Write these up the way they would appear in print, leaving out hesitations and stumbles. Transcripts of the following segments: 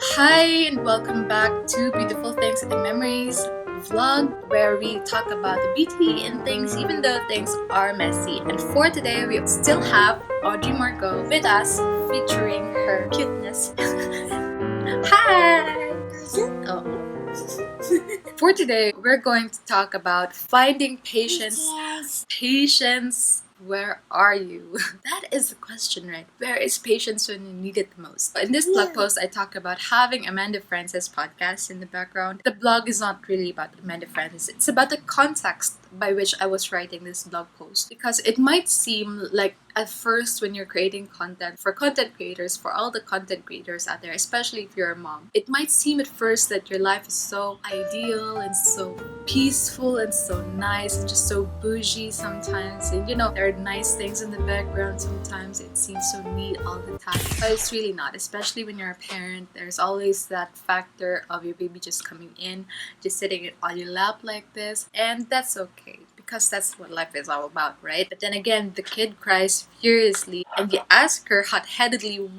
Hi, and welcome back to Beautiful Things and Memories vlog, where we talk about the beauty in things even though things are messy. And for today, we still have Audrey Margot with us, featuring her cuteness. Hi! Oh. For today, we're going to talk about finding patience. Patience, where are you? That is the question, right? Where is patience when you need it the most? In this blog post, I talk about having Amanda Frances podcast in the background. The blog is not really about Amanda Frances. It's about the context by which I was writing this blog post. Because it might seem like at first when you're creating content for content creators, for all the content creators out there, especially if you're a mom, it might seem at first that your life is so ideal and so peaceful and so nice and just so bougie sometimes, and there are nice things in the background. Sometimes it seems so neat all the time, but it's really not, especially when you're a parent. There's always that factor of your baby just coming in, just sitting on your lap like this, and that's okay because that's what life is all about, right? But then again, the kid cries furiously and you ask her hot-headedly,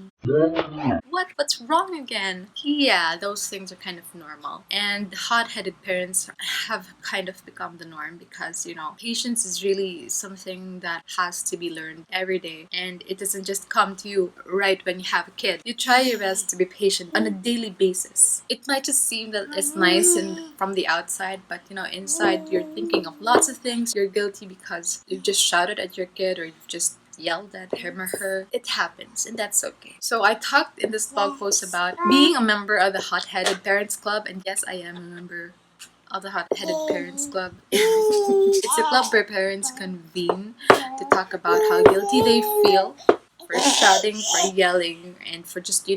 what's wrong again? Yeah, those things are kind of normal. And hot-headed parents have kind of become the norm because, patience is really something that has to be learned every day. And it doesn't just come to you right when you have a kid. You try your best to be patient on a daily basis. It might just seem that it's nice and from the outside, but inside you're thinking of lots of things. You're guilty because you've just shouted at your kid or you've just yelled at him or her. It happens, and that's okay. So I talked in this blog post about being a member of the Hot-Headed Parents Club, and yes, I am a member of the Hot-Headed Parents Club. It's a club where parents convene to talk about how guilty they feel for shouting, for yelling, and for just,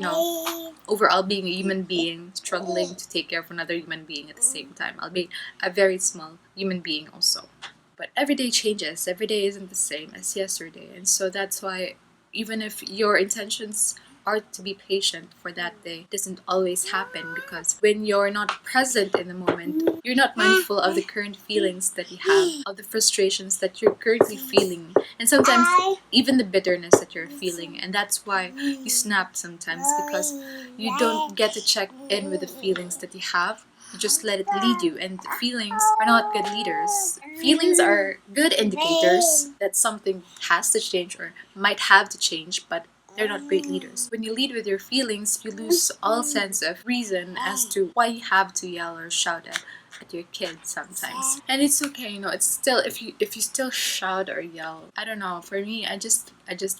overall being a human being, struggling to take care of another human being at the same time. I'll be a very small human being also. But every day changes. Every day isn't the same as yesterday. And so that's why even if your intentions are to be patient for that day, it doesn't always happen, because when you're not present in the moment, you're not mindful of the current feelings that you have, of the frustrations that you're currently feeling, and sometimes even the bitterness that you're feeling. And that's why you snap sometimes, because you don't get to check in with the feelings that you have. You just let it lead you, and feelings are not good leaders. Feelings are good indicators that something has to change or might have to change, but they're not great leaders. When you lead with your feelings, you lose all sense of reason as to why you have to yell or shout at your kids sometimes. And it's okay, it's still, if you still shout or yell, I don't know, for me, I just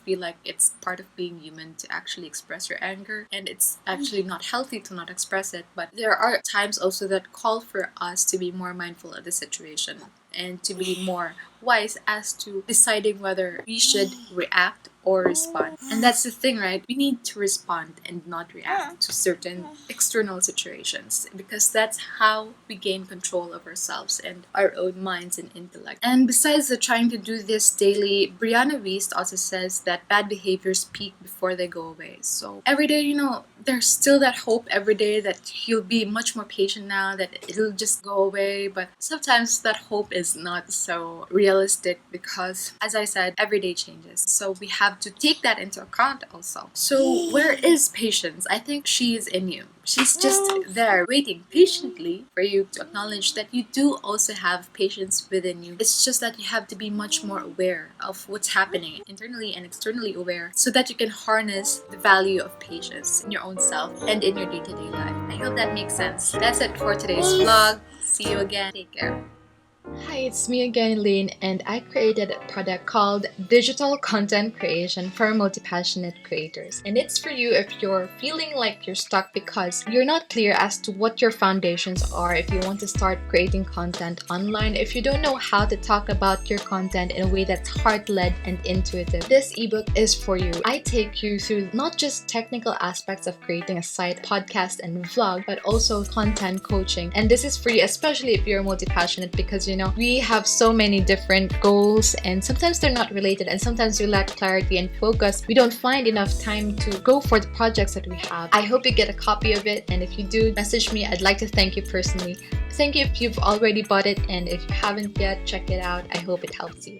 feel like it's part of being human to actually express your anger, and it's actually not healthy to not express it. But there are times also that call for us to be more mindful of the situation and to be more wise as to deciding whether we should react or respond. And that's the thing, right? We need to respond and not react to certain external situations, because that's how we gain control of ourselves and our own minds and intellect. And besides the trying to do this daily, Brianna Wiest also says that bad behaviors peak before they go away. So every day, there's still that hope every day that you'll be much more patient now, that it'll just go away. But sometimes that hope is not so realistic, because, as I said, every day changes. So we have to take that into account also. So where is patience? I think she is in you. She's just there waiting patiently for you to acknowledge that you do also have patience within you. It's just that you have to be much more aware of what's happening, internally and externally aware, so that you can harness the value of patience in your own self and in your day-to-day life. I hope that makes sense. That's it for today's vlog. See you again. Take care. Hi, it's me again, Lynn, and I created a product called Digital Content Creation for Multi-Passionate Creators. And it's for you if you're feeling like you're stuck because you're not clear as to what your foundations are, if you want to start creating content online, if you don't know how to talk about your content in a way that's heart-led and intuitive. This ebook is for you. I take you through not just technical aspects of creating a site, podcast, and vlog, but also content coaching. And this is for you, especially if you're multi-passionate, because we have so many different goals, and sometimes they're not related, and sometimes we lack clarity and focus. We don't find enough time to go for the projects that we have. I hope you get a copy of it, and if you do, message me. I'd like to thank you personally. Thank you if you've already bought it, and if you haven't yet, check it out. I hope it helps you.